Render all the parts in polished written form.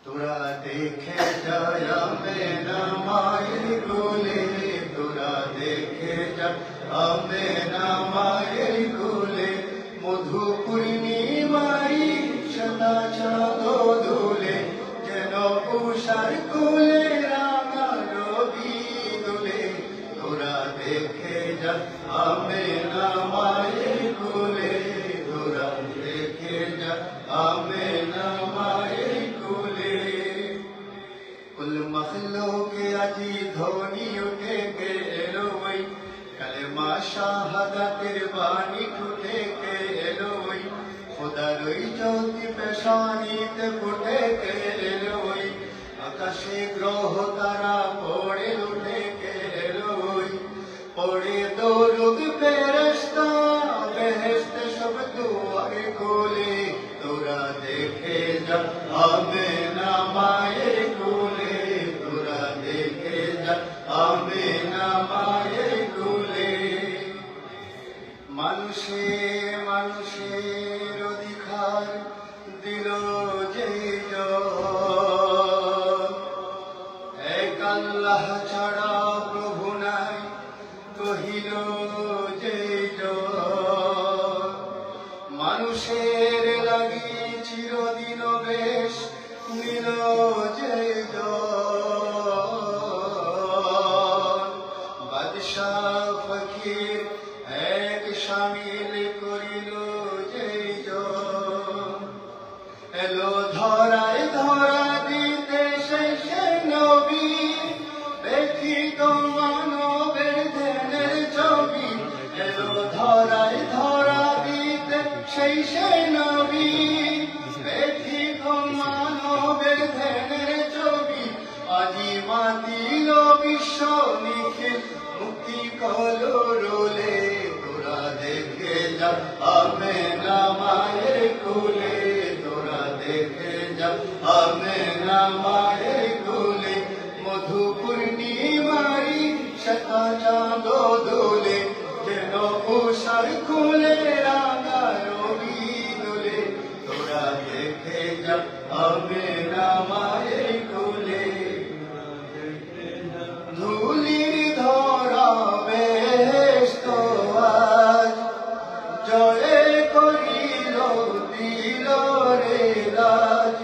তোরা দেখে যা মেনা মায়ের কোলে, তোরা দেখে যা মেনা মায়ের কোলে, মধু পূর্ণিমারি সদা চাঁদ দোলে, যেন উষার কোলে রাঙা রবি দোলে। তোরা দেখে যা মেনা মায়ের কোলে, তোরা দেখে যা মেনা মায়ের কোলে। কুল মখলুকে আজি ধ্বনি উঠে কে এলো ওই, কালেমা শাহাদাতের বাণী উঠে কে এলো ওই, খোদার ওই জ্যোতি পেশানিতে ফুটে কে এলো ওই, আকাশে গ্রহ তারা পড়ে উঠে কে এলো ওই, পড়ে দরুদ ফেরেশতা বেহেশতে সব দুয়ার খোলে। তোরা দেখে যা আমেনা মায়ের কোলে, তোরা দেখে যা আমেনা মায়ের কোলে। মানুষের অধিকার দিল যে এক আল্লাহ ছাড়া প্রভু নাই, কহিল যে মানুষের লাগি চিরদিন বেশ নিল যে বাদশাহ ফকির এক শামিল করিল যে এলো ধরায় ধরা দিতে শেষে নবী, ব্যথিত মানবের ধ্যানের ছবি। এলো ধরায় ধরা দিতে শেষে নবী, ব্যথিত মানবের ধ্যানের ছবি। আজি মাতিল বিশ্ব নিখিল মুক্তি কলরোলে। তোরা দেখে যা আমেনা মায়ের কোলে, তোরা দেখে যা আমেনা মায়ের কোলে, মধু পূর্ণিমারি শতা চাঁদ দোলে, যেন উষার কোলে রাঙা রবি দোলে। তোরা দেখে যা আমেনা মায়ের কোলে। ধুলির ধরা বেহেশত আজ জয় করিল দিল রে লাজ,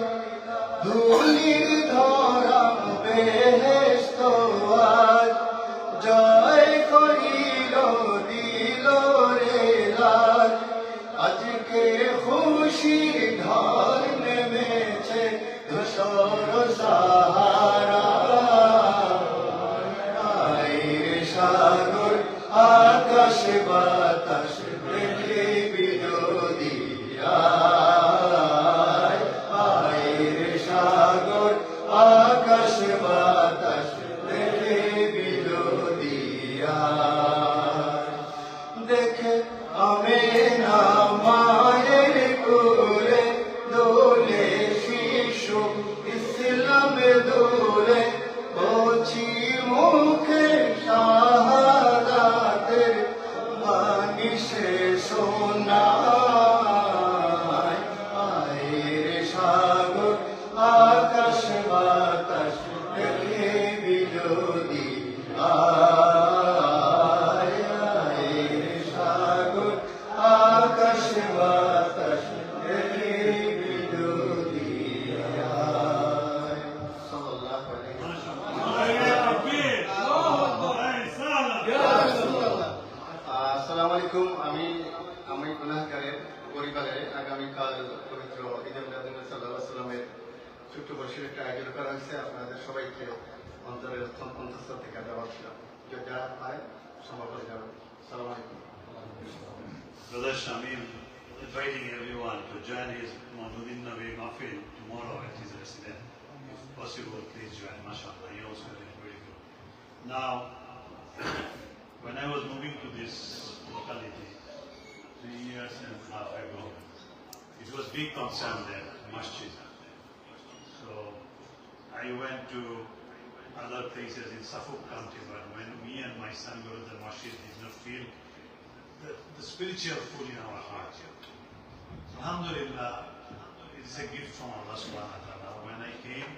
ধুলির ধরা বেহেশত আজ জয় করিল দিল রে লাজ। আজকে খুশির ঢল নেমেছে ধূসর সাহারা, সাগর আকাশ বাতাস দেখে বিরোধী সাগর আকাশ বাতাস দেখে বিরোধী দেখে আমেনা মায়ের কোলে, দোলে শিশু ইসলাম দোলে, বলছি মুখে শাহাদাতের বাণী সে শোনায়। আয়ের সাগর আকাশ বাতাস দেখে বিরোধী আয়ের সাগর আকাশ বাতাস দেখে বিরোধী সাল্লাল্লাহু আলাইহি আসসালামু আলাইকুম। আমি গুনাহগারের পরিবারে আগামীকাল পবিত্র ঈদে মিলাদুন নবী সাল্লাল্লাহু আলাইহি ওয়াসাল্লামের ছোট্ট বর্ষের একটা আয়োজন করা হয়েছে। আপনাদের সবাইকে অন্তরের অন্তঃস্থল থেকে দাওয়াত দিলাম, যেটা হয় সম্ভব হয়ে যাবে। আসসালামু আলাইকুম। Brother Shamim inviting everyone to join his Mauludin Nabi Mahfil tomorrow at his residence. If possible, please join. MashaAllah, he also did very good. Now, when I was moving to this locality 3 years and a half ago, it was big concern there, masjid. So I went to other places in Suffolk County, but when me and my son go to the masjid, did not feel the spiritual pull in our heart. Alhamdulillah, it's a gift from Allah subhanahu wa ta'ala. When I came,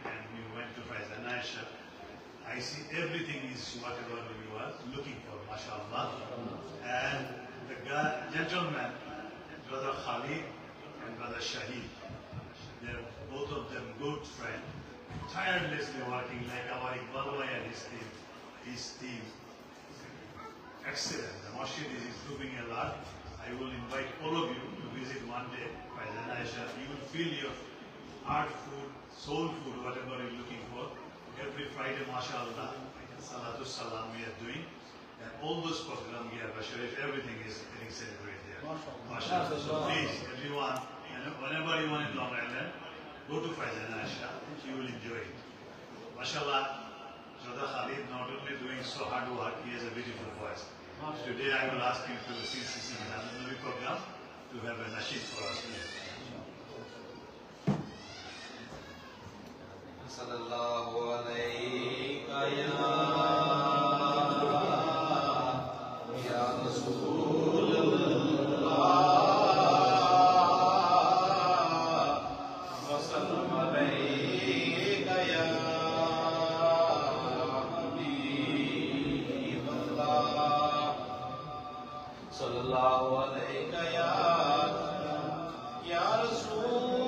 Aisha, I see everything is whatever you are looking for, mashallah. And the gentleman, Brother Khalid and Brother Shahid, they're both of them good friends, tirelessly working like our Iqbal Bhai and his team. Excellent. The masjid is improving a lot. I will invite all of you to visit one day by Aisha. You will feel your heart food, soul food, whatever you're looking for. Every Friday, mashallah, Salatul Salam we are doing. And all those programs here, Basharif, everything is getting celebrated here. Mashallah. So please, everyone, whenever you want in Long Island, go to Faizan Aisha. You will enjoy it. Mashallah, Brother Khalid not only doing so hard work, he has a beautiful voice. Today I will ask him to sing the Nabi program to have a nasheed for us. Sallallahu alayka ya Rasulullah wa sallam alayka ya Habiballah sallallahu alayka ya Rasulullah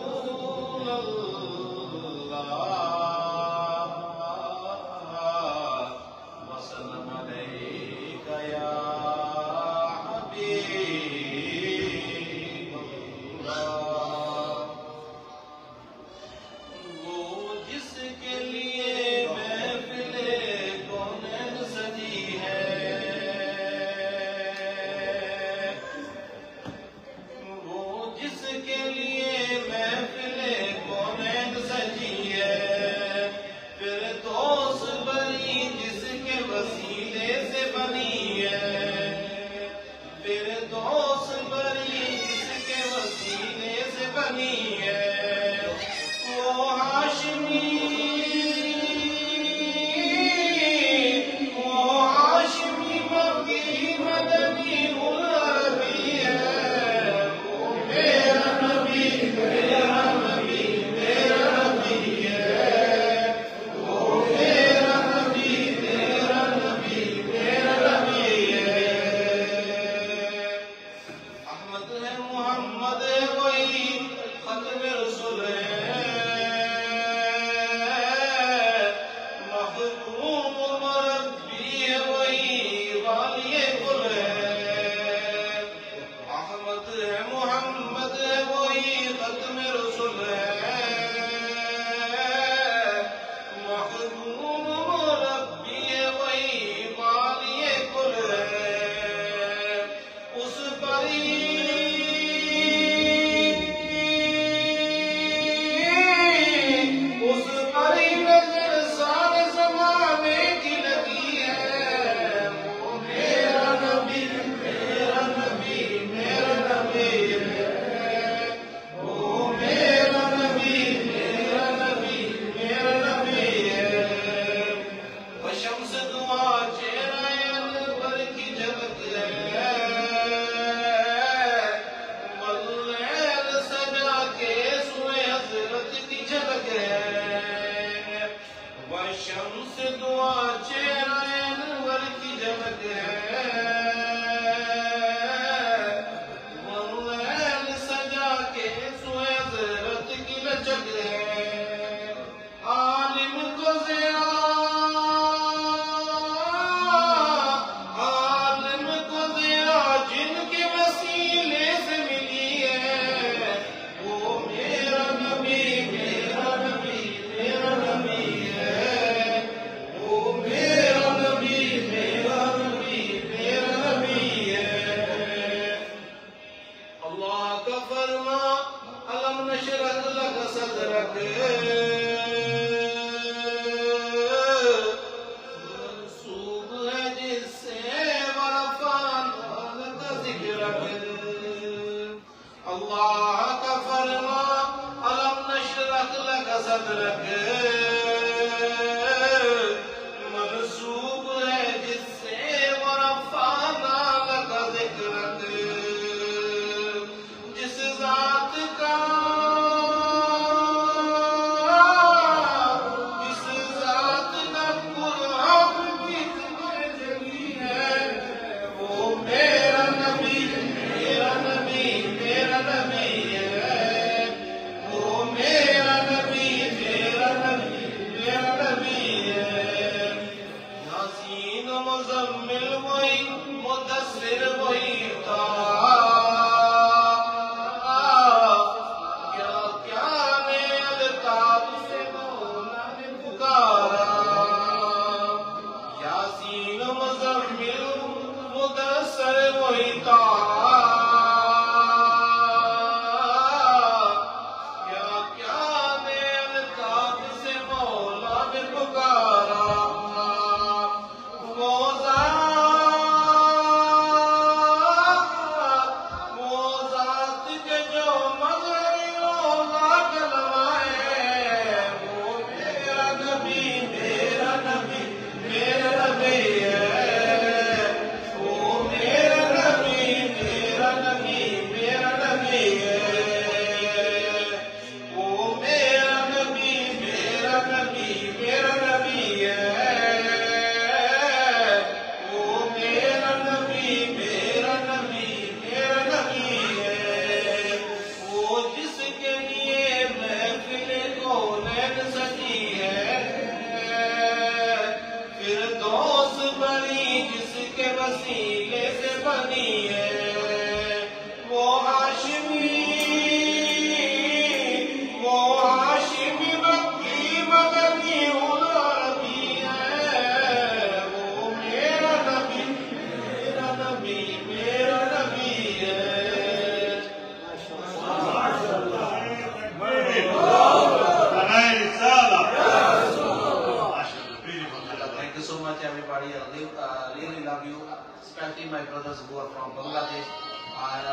especially my brothers who are from Bangladesh. And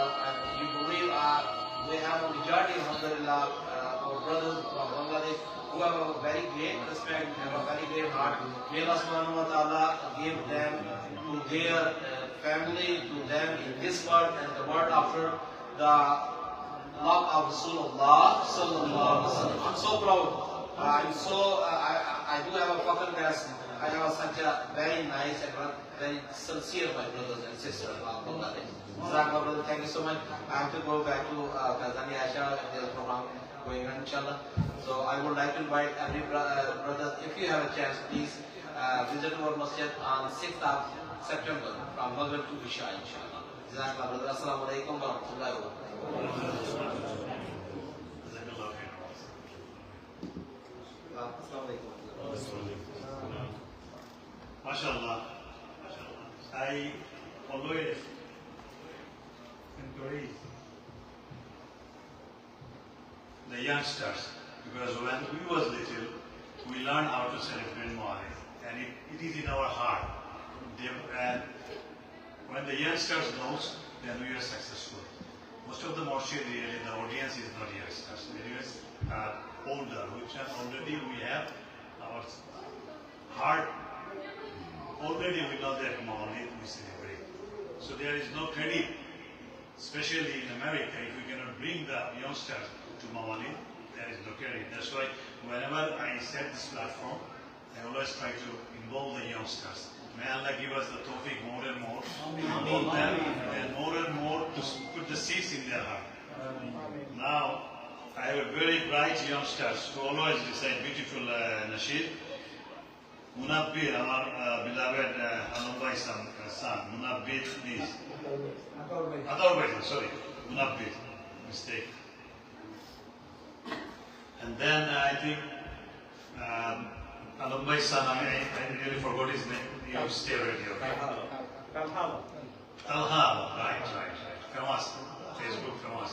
you believe we have a majority, alhamdulillah, our brothers from Bangladesh who have a very great respect, have a very great heart. May Allah subhanahu wa ta'ala give them to their family, to them in this world and the world after. The love of Rasulullah sallallahu alaihi wasallam. I'm so proud. I do have a fakhr that I have such a very nice and very sincere my brothers and sisters of Bangladesh. Jazakallah, brother, thank you so much. I have to go back to Kazani Aisha and their program going on, inshallah. So I would like to invite every brother, if you have a chance, please visit our masjid on 6th of September from Maghrib to Isha, inshallah. Jazakallah, brother. Assalamu alaikum wa rahmatullahi wa barakatuh. MashaAllah, I always encourage the youngsters because when we was little, we learned how to celebrate Mawlid and it is in our heart. And when the youngsters knows, then we are successful. Most of the Murshid really, the audience is not youngsters. It is older, which already we have our heart. Already we know that Mawlid we celebrate. So there is no credit, especially in America, if we cannot bring the youngsters to Mawlid, there is no credit. That's why whenever I set this platform, I always try to involve the youngsters. May Allah give us the tawfiq more and more, involve them, and more to put the seeds in their heart. Now, I have a very bright youngsters who always recite beautiful nasheed. Munabbir, our beloved Alam Bhai son, Munabbir, please. Adar Bhai, sorry, Munabbir, mistake. And then I think Alam Bhai son, I really forgot his name. You stay right here. Talha, right. Famous, Facebook famous.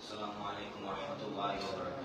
Assalamu alaikum wa rahmatullahi wa barakatuh.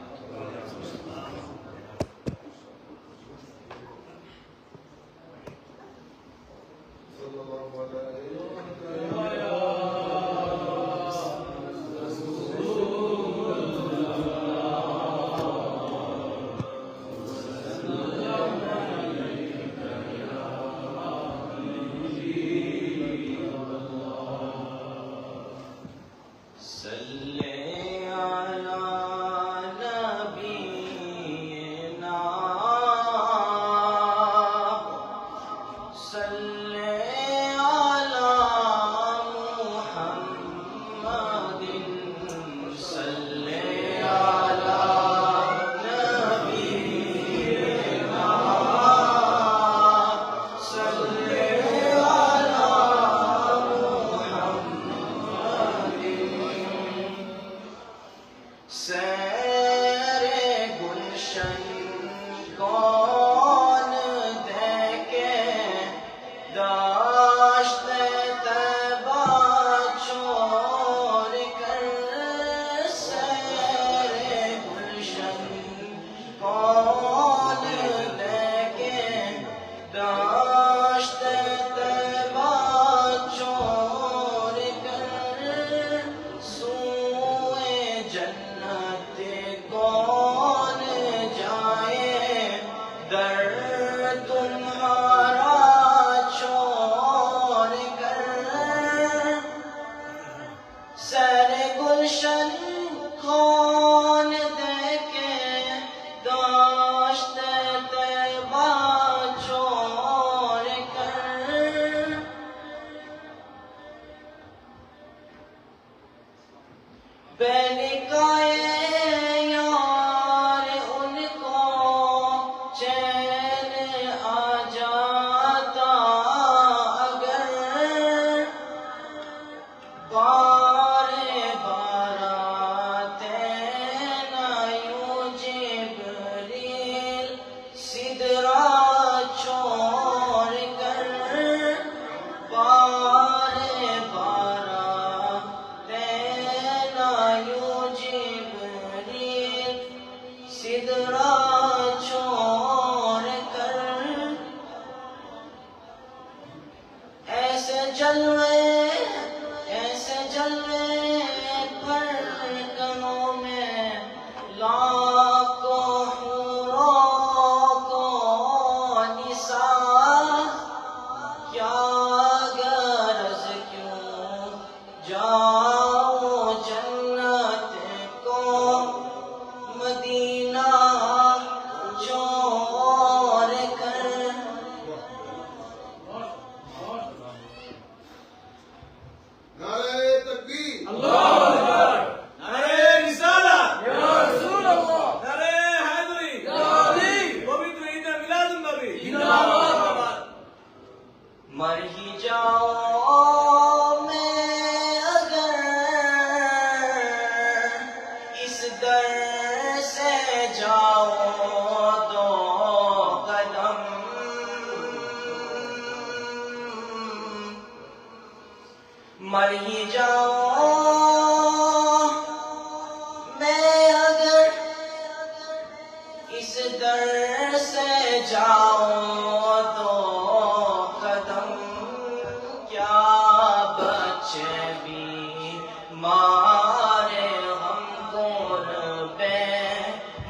جاؤ جنت کو مدینہ چھوڑ کر نعرہ تکبیر مر ہی جاؤ میں اگر اس در سے جاؤ دو قدم مر ہی جاؤ میں اگر اس در سے جاؤ دو قدم کیا بچے بھی مارے ہم قرب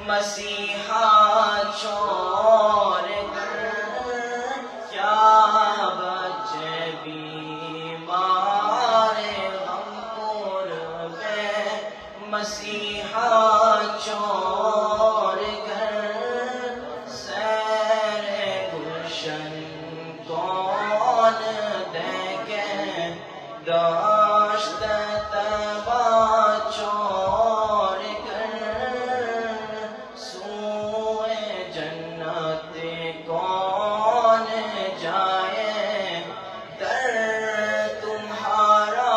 مسیحا چھوڑ کر کیا بچے بھی مارے ہم قرب مسیحا چھوڑ کر سیر گلشن کون دیکھے داشت تبا چھوڑ کر سوئے جنت کون جائے در تمہارا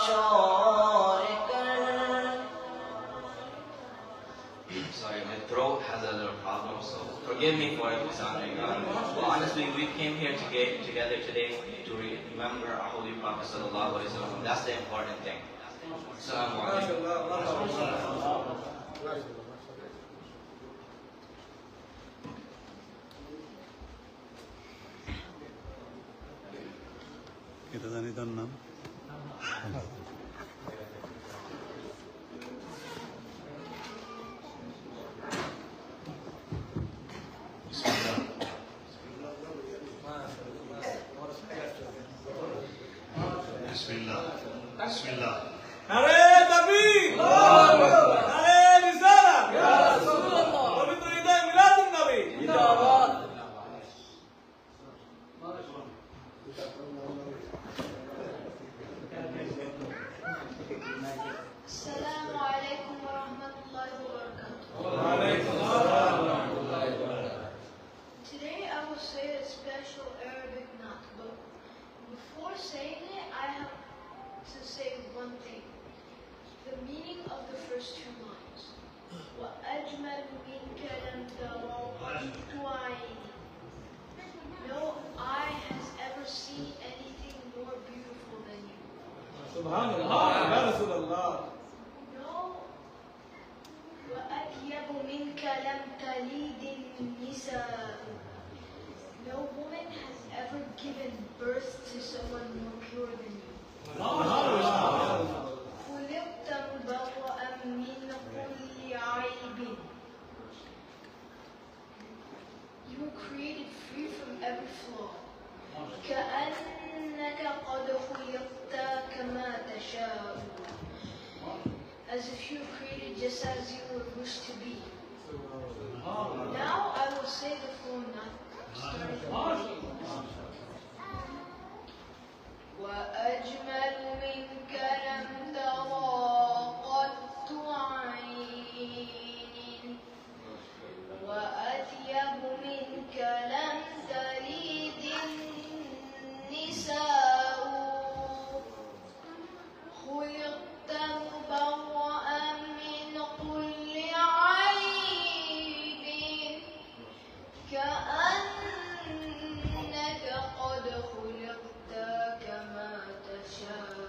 چھوڑ کر. Sorry, my throat has a little problem, so forgive me for it sounding well, honestly, we came here together today to remember our Holy Prophet sallallahu alaihi wasallam. That's the important thing. Assalamu alaikum. এটা জানি তার নাম বিসমিল্লাহ বিসমিল্লাহ Assalamu alaikum wa rahmatullahi wa barakatuh. Today I will say a special Arabic naat, but before saying it, I have to say one thing. The meaning of the first two lines. وَأَجْمَلُ مِنْكَ لَمْ تَرَوْا قَطُّ عَيْنِي. No eye has ever seen anything more beautiful than you. No, وَأَطْيَبُ مِنْكَ لَمْ تَلِدِ النِّسَاءُ. No woman has ever given birth to someone more pure than you. خُلِقْتَ مُبَرَّأً مِنْ كُلِّ عَيْبٍ. You were created free from every flaw. كَأَنَّكَ قَدْ خُلِقْتَ كَمَا تَشَاءُ. As if you were created just as you would wish to be. Now I will say the full not starting from وَأَجْمَلُ مِنْكَ لَمْ تَرَى قَطُّ عَيْنٍ وَأَطْيَبُ مِنْكَ لَمْ تَلِدِ النِّسَاءُ خُلِقْتَ مُبَرَّأً مِنْ كُلِّ عَيْبٍ كَأَنَّكَ قَدْ خُلِقْتَ كَمَا تَشَاءُ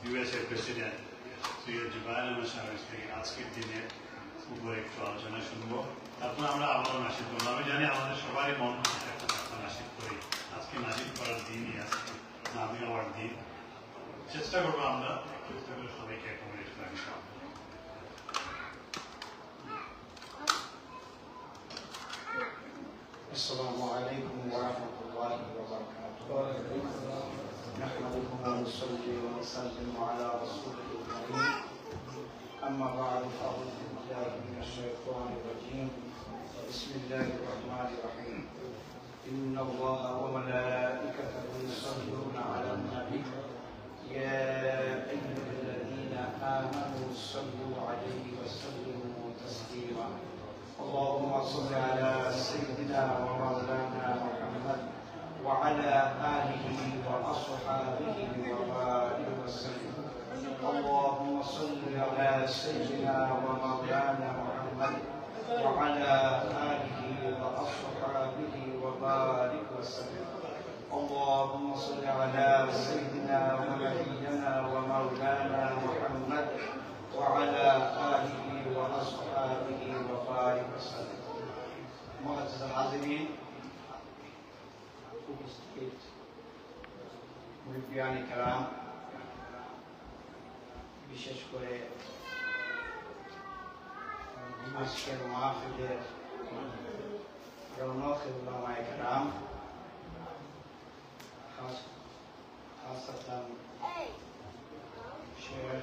USA president Syed Zubair Ahmed সাহেবের থেকে আজকের দিনের উপর একটু আলোচনা শুনবো, তারপর আমরা আবারও নাসিব করবো। আমি জানি আমাদের সবারই মন একটা নাসিব করি, আজকে নাসিব করার দিনই আজকে নামি হওয়ার দিন। চেষ্টা করবো আমরা সবাইকে অ্যাকোমোডেট করার ইনশাআল্লাহ। السلام عليكم ورحمة الله وبركاته. نحمده ونصلي ونسلم على رسوله الكريم. أما بعد فأعوذ بالله من الشيطان الرجيم. بسم الله الرحمن الرحيم. إن الله وملائكته يصلون على النبي يا أيها الذين آمنوا صلوا عليه وسلموا تسليما. اللهم صل على سيدنا ومولانا محمد وعلى آله وأصحابه وبارك وسلم. اللهم صل على سيدنا ومولانا محمد وعلى آله وأصحابه وبارك وسلم. اللهم صل على سيدنا ونبينا ومولانا محمد وعلى آله وأصحابه وبارك وسلم. معزز الحاضرين، উপস্থিত মুরব্বিয়ানে কেরাম, বিশেষ করে আজকের মাহফিলের রৌনক উলামায়ে কেরাম, খাসাতান শেখ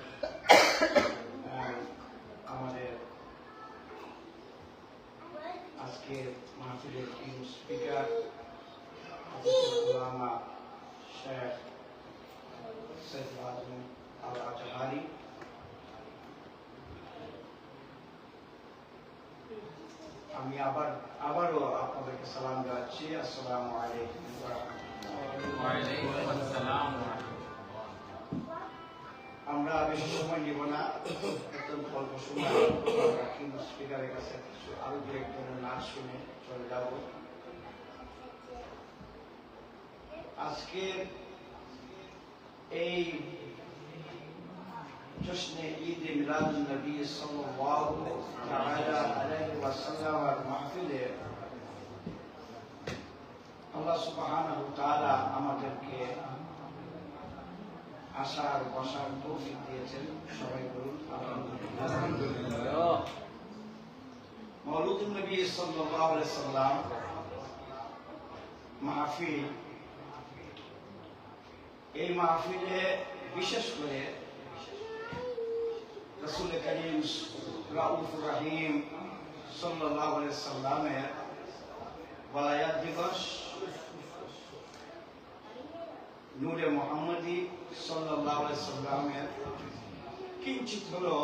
আমাদের আজকের মাহফিলের স্পিকার উলামা শেখ সৈয়দ আজম আল আজহারি, আমি আবারও আপনাদেরকে সালাম জানাচ্ছি। আসসালামু আলাইকুম ওয়া রাহমাতুল্লাহ। আমরা বেশি সময় নিব না, একদম অল্প সময় কিন্তু স্পিকারের কাছে কিছু আরো দু একজনের নাচ শুনে চলে যাব। আজকে এই জশ্নে ঈদ মিলাদুন নবী সাল্লাল্লাহু তাআলা আলাইহি ওয়াসাল্লামের মাহফিলে আল্লাহ সুবহানাহু ওয়া তাআলা আমাদেরকে আসার বসার তৌফিক দিয়েছেন। সবাই বলুন আলহামদুলিল্লাহ। মওলুদুন নবী সাল্লাল্লাহু আলাইহি ওয়াসাল্লাম মাহফিল, এই মাহফিলে বিশেষ করে রাসূল করিম রাউফুর রহিম সাল্লাল্লাহু আলাইহি ওয়াসাল্লামের ওয়ালায়াত দিবস, নূরে মুহাম্মদী সাল্লাল্লাহু আলাইহি ওয়াসাল্লামের কিঞ্চিত হলো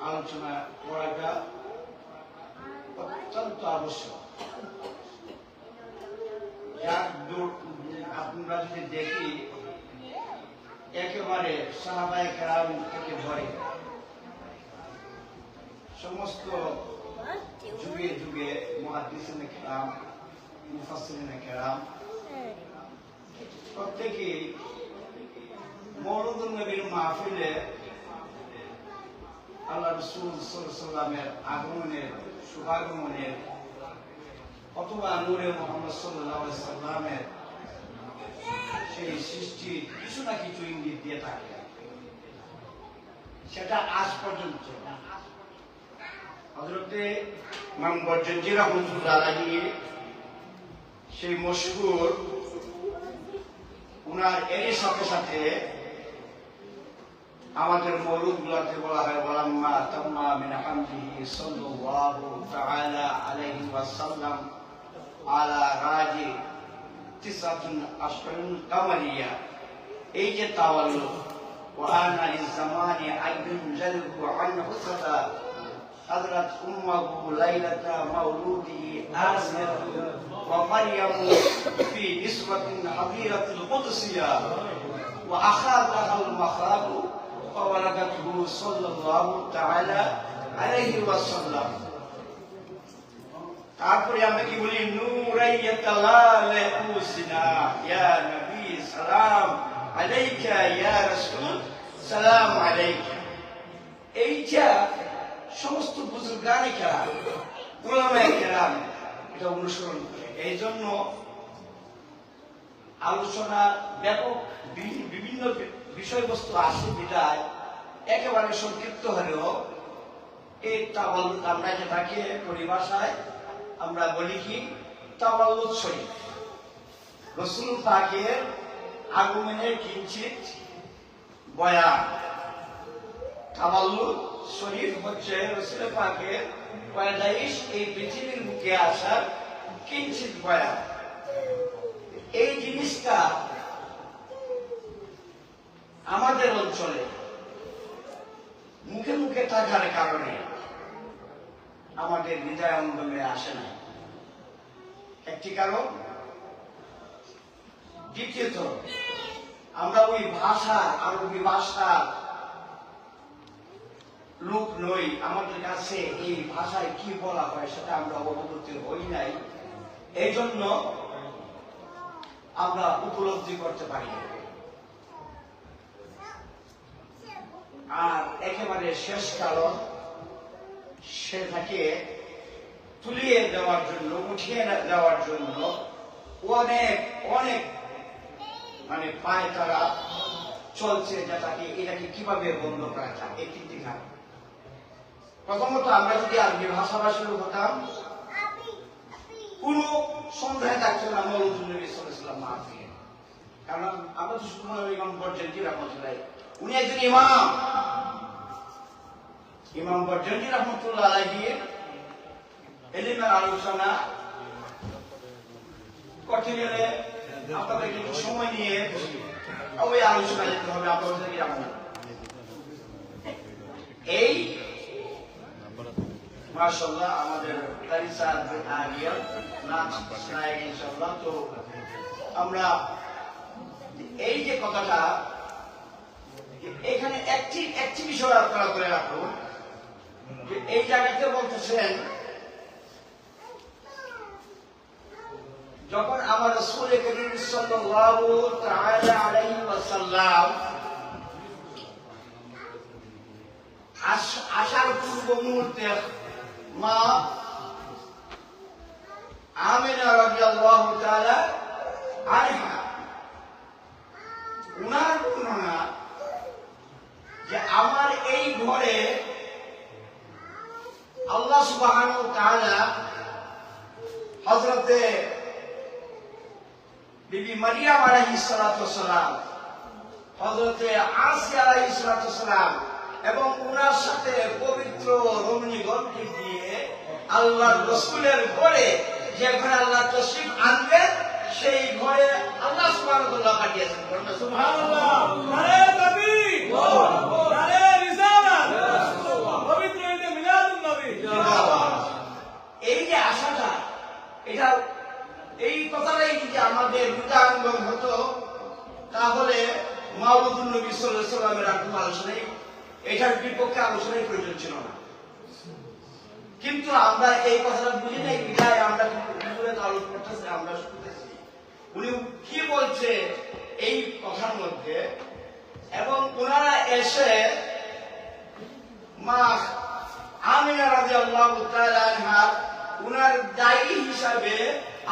আলোচনা করাটা অত্যন্ত আবশ্যক। আপনারা যদি দেখি একেবারে সাহাবায়ে কেরাম থেকে ধরে সমস্ত যুগে যুগে মুহাদ্দিসিনে কেরাম, মুফাসসিরিনে কেরাম প্রত্যেকেই মওলুদুন নবীর মাহফিলে আল্লাহ রাসূল সাল্লাল্লাহু আলাইহি ওয়াসাল্লামের আগমনের, শুভাগমনের অথবা নূরে মুহাম্মদ সাল্লাল্লাহু আলাইহি ওয়াসাল্লামের সেই সৃষ্টি কিছু না কিছু ইঙ্গিত দিয়ে থাকে। সেটা আজ পর্যন্ত হযরতে ইমাম বরজন্দি রাহমাতুল্লাহ আলাইহি সেই মশহুর উনার এরই সাথে সাথে আমাদের মওলুদ গুলাতে বলা হয় ওয়ালাম্মা তাম্মা মিন হামদিহি সাল্লাল্লাহু তাআলা আলাইহি ওয়াসাল্লাম আলা রাজি তিসাতুন আশরুন কামারিয়া, এই যে তাওয়াল্লুদ ওয়া আনা লিজ-জামানি আইদুন জালহু আন হুসতা হযরত উম্মাহু লাইলাতা মাউলুদিহি আসিয়াতু ওয়া মারইয়ামু ফি নিসবাতিন হাদিরাতিল কুদসিয়া ওয়া আখাদাহাল মাখাবু ওয়া ওয়ালাদাতহু সাল্লাল্লাহু তাআলা আলাইহি ওয়াসাল্লাম। তারপরে আমরা কি বলি, নূরাইয়াতালালে উসিনা ইয়া নবী সালাম আলাইকা ইয়া রাসূল সালাম আলাইকা। এইটা সমস্ত বুজুর্গানে কেরাম, উলামায়ে কেরাম এটা অনুসরণ করে। এই জন্য আলোচনা ব্যাপক বিভিন্ন বিষয়বস্তু আসে বিদায় একেবারে সংক্ষিপ্ত হলেও এই তাওয়াল্লুদ আমরা যেটাকে পরিভাষায় আমরা বলি কি তাওয়াল্লুদ শরীফ, রাসূল পাকের আগমনের কিঞ্চিত বয়ান। তাওয়াল্লুদ শরীফ হচ্ছে রাসূল পাকের পয়দাইশ, এই পৃথিবীর বুকে আসার কিঞ্চিত বয়ান। এই জিনিসটা আমাদের অঞ্চলে মুখে মুখে থাকার কারণে আমাদের হৃদয় অঙ্গনে আসে না, একটি কারণ। দ্বিতীয়ত, আমরা ওই ভাষা, আরবি ভাষা লোক নই, আমাদের কাছে এই ভাষায় কি বলা হয় সেটা আমরা অবগত হই নাই, এই জন্য আমরা উপলব্ধি করতে পারি না। আর একেবারে শেষ কারণ, সেটাকে তুলিয়ে দেওয়ার জন্য, উঠিয়ে দেওয়ার জন্য অনেক অনেক মানে পায় তারা চলছে, এটাকে কিভাবে বন্ধ করা যায় এই তিনটি কারণ। প্রথমত আমরা যদি আরবি ভাষাভাষীর হতাম, কোন সন্দেহ থাকতো না মৌলুদ নবী সাল্লাল্লাহু আলাইহি ওয়াসাল্লাম মাহফিল। কারণ আমরা তো শুধু ইমাম বরজন্ডি রাহমাতুল্লাহ, উনি একজন ইমাম বরজন্ডি রাহমাতুল্লাহ আলাইহি ইলমের আলোচনা করতে গেলে আপনাদের একটু সময় নিয়ে ওই আলোচনা যেতে হবে। আপনাদের এই মাশাআল্লাহ আমাদের তারিসা আগিয়া নাচ শোনায় ইনশাআল্লাহ। তো আমরা এই যে কথাটা এখানে একটি বিষয় আপনারা করে রাখুন, যে এই জায়গাতে বলতেছেন যখন আমার রাসূল করিম সাল্লাল্লাহু তাআলা আলাইহি ওয়াসাল্লাম আসার পূর্ব মুহূর্তে মা আমিনা রাদিয়াল্লাহু তাআলা আনহা উনার বর্ণনা যে আমার এই ঘরে আল্লাহ সুবহানাহু ওয়া তাআলা হযরতে বিবি মারিয়াম আলাইহিস সালাতু ওয়াস সালাম, হযরতে আসিয়া আলাইহিস সালাতু ওয়াস সালাম এবং উনার সাথে পবিত্র রমণীগণকে দিয়ে আল্লাহর রাসূলের ঘরে, যেখানে আল্লাহ তাশরীফ আনবেন সেই ঘরে আল্লাহ সুবহানাহু ওয়া তাআলা পাঠিয়েছেন। সুবহানাল্লাহ, নারে তাকবীর, নারে রিসালাত, পবিত্র ঈদে মিলাদুন নবী। এই যে আশাটা, এটা এই কথাটাই যদি আমাদের রূপায়ণ হতো তাহলে মাওলুদুন নবী সাল্লাল্লাহু আলাইহি ওয়াসাল্লামের আলোচনায় এটার বিপক্ষে আলোচনার প্রয়োজন ছিল না। কিন্তু আমরা এই কথাটা বুঝি নাই, বিধায় আমরা আলোচনা করতেছি, আমরা শুনতেছি উনি কি বলছে এই কথার মধ্যে। এবং ওনারা এসে মা আমিনা রাদিয়াল্লাহু তাআলা আনহা উনার দায়ী হিসাবে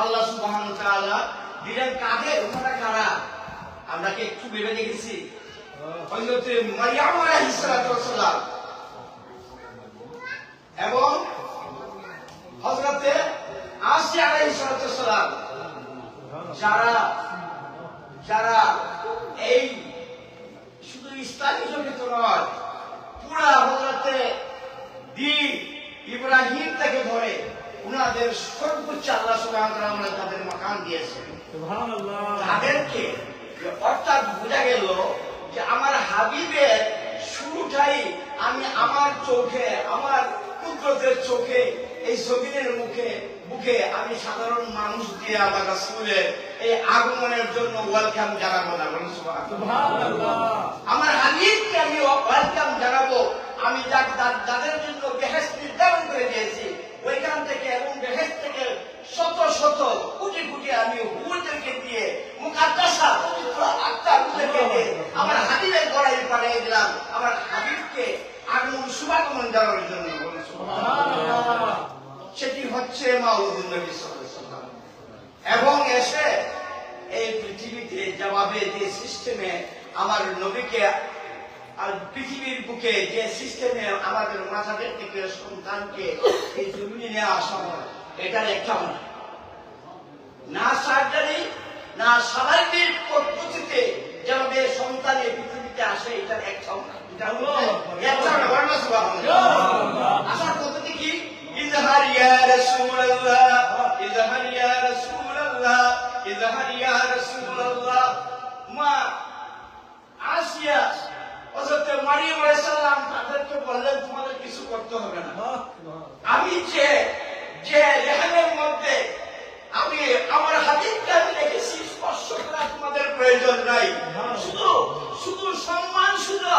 আল্লাহ সুবহানাহু ওয়া তাআলা দিলেন কাঁধে। ওনারা কারা আমরা কি একটু ভেবে দেখেছি? হযরতে মারিয়াম আলাইহিস সালাতু ওয়াস সালাম এবং হযরতে আসিয়া আলাইহিস সালাতু ওয়াস সালাম, যারা এই শুধু ইসলামী জগৎ নয়, পুরা হযরতে দ্বীন ইব্রাহিম থেকে ধরে উনাদের সর্বোচ্চ আল্লাহ সুবহানাহু ওয়া তাআলা তাদের মাকাম দিয়েছেন। সুবহানাল্লাহ, তাদেরকে অর্থাৎ বোঝা গেল যে আমার হাবিবের শুরুটাই আমি আমার চোখে, আমার কুদরতের চোখে, এই জমিনের বুকে আমি সাধারণ মানুষ দিয়ে আমার রাসূলের এই আগমনের জন্য ওয়েলকাম জানাবো না। বলুন সুবহানাল্লাহ, আমার হাবিবকে আমি ওয়েলকাম জানাবো। আমি যাদের জন্য বেহেশত নির্ধারণ করে দিয়েছি ওইখান থেকে এবং বেহেশত থেকে শত শত কোটি কোটি আমি হুরদেরকে দিয়ে মুকাদ্দাসা পবিত্র আত্মাগুলোকে দিয়ে আমার হাবিবের গড়াই পাঠিয়ে দিলাম, আমার হাবিবকে আগমন শুভাগমন জানানোর জন্য। বলুন সুবহানাল্লাহ, সেটি হচ্ছে মাওলুদুন নবী সাল্লাল্লাহু আলাইহি ওয়াসাল্লাম। এবং এসে এই পৃথিবীতে জবাবে যে সিস্টেমে আমার নবীকে আর পৃথিবীর বুকে যে সিস্টেমে আমাদের মাথাদের থেকে সন্তানকে এই জমিনে নিয়ে আসা হয়, এটার একটা না সার্জারি না স্বাভাবিক পদ্ধতিতে যেভাবে সন্তান এই পৃথিবীতে আসে, এটার একটা আসার পদ্ধতি কি? ইজহার ইয়া রাসূলুল্লাহ, ইজহার ইয়া রাসূলুল্লাহ, ইজহার ইয়া রাসূলুল্লাহ। মা আসিয়া হযরত মারিয়াম আলাইহিস সালাম তাদেরকে বললেন তোমাদের কিছু করতে হবে না, আমি যে রেহানের মধ্যে আমি আমার হাবিবকে আমি রেখেছি, স্পর্শ করা তোমাদের প্রয়োজন নাই। শুধু সম্মান শুধু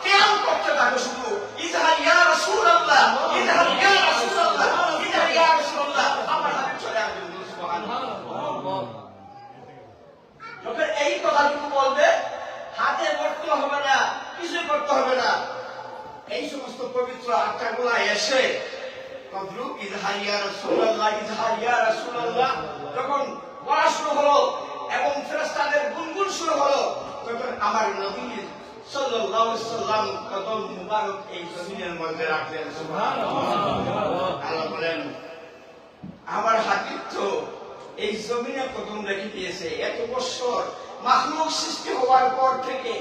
কেয়াম করতে থাকো, শুধু ইজহার ইয়া রাসূলুল্লাহ, ইজহার ইয়া রাসূলুল্লাহ, ইজহার ইয়া রাসূলুল্লাহ, আমার হাবিব চলে আসবেন। সুবহানাল্লাহ, যখন এই কথাটুকু বলবে হাতে করতে হবে না, কিছু করতে হবে না, এই সমস্ত পবিত্র আত্মাগুলা এসে ইজহার ইয়া রাসূলুল্লাহ, ইজহার ইয়া রাসূলুল্লাহ যখন বলা শুরু হলো সাল্লাম কদম মুবারক এই জমিনের মধ্যে রাখলেন। আল্লাহ বলেন আমার হাবিব তো এই জমিনে কদম রেখে দিয়েছে। এত বছর মাখলুক সৃষ্টি হওয়ার পর থেকে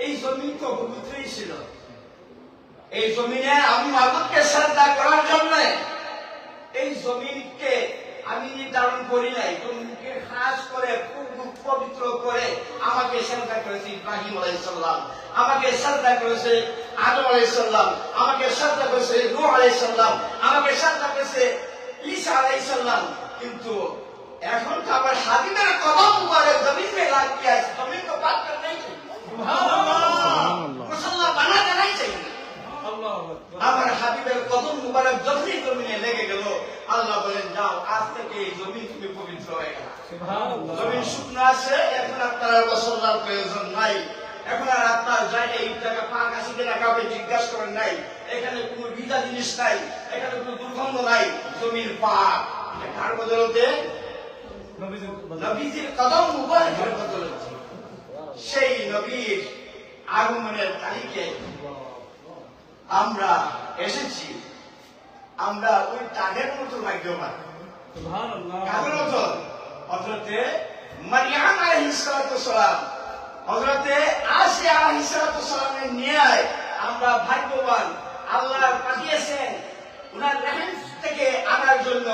এই জমিন তো পবিত্রই ছিল। এই জমিনে আমি মাবুদকে শ্রদ্ধা করার জন্য এই জমিনকে আমি নির্ধারণ করি নাই, জমিনকে খাস করে পবিত্র করে আমাকে শ্রদ্ধা করেছে ইব্রাহিম আলাইহিস সালাম, আমাকে শ্রদ্ধা করেছে আদম আলাইহিস সালাম, আমাকে শ্রদ্ধা করেছে নূহ আলাইহিস সালাম, আমাকে শ্রদ্ধা করেছে ঈসা আলাইহিস সালাম। কিন্তু এখন তো আমার হাবিবের কদম মুবারক জমিনে লাগিয়ে আছে, জমিন তো পাক করে নাই, সুবহানাল্লাহ, মুসল্লা বানাতে নাই চাই। আমার হাবিবের কদম মুবারক যখনই জমিনে লেগে গেল, আল্লাহ বলেন যাও আজ থেকে এই জমিন তুমি পবিত্র হয়ে গেল। জমিন শুকনো আছে, এখন আপনার আর মুসল্লার প্রয়োজন নাই, এখন আর আপনার এই জায়গা পাক আছে কিনা কাউকে জিজ্ঞাসা করেন নাই, এখানে কোনো ভিজা জিনিস নাই, এখানে কোনো দুর্গন্ধ নাই, জমির পাক। কার বদলতে? নবীজির কদম মুবারকের বদলতে। সেই নবীর আগমনের তারিখে আমরা এসেছি, আমরা ওই তাদের মতো ভাগ্যবান। কাদের মতো? হযরতে মারইয়াম আলাইহিস সালাম, হযরতে আসিয়া আলাইহিস সালামের ন্যায় আমরা ভাগ্যবান। আল্লাহ পাঠিয়েছেন উনার রহম থেকে আনার জন্য,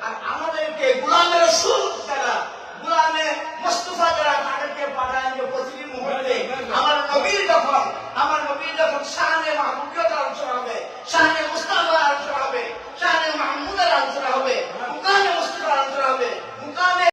আর আমাদেরকে গোলামের রাসূল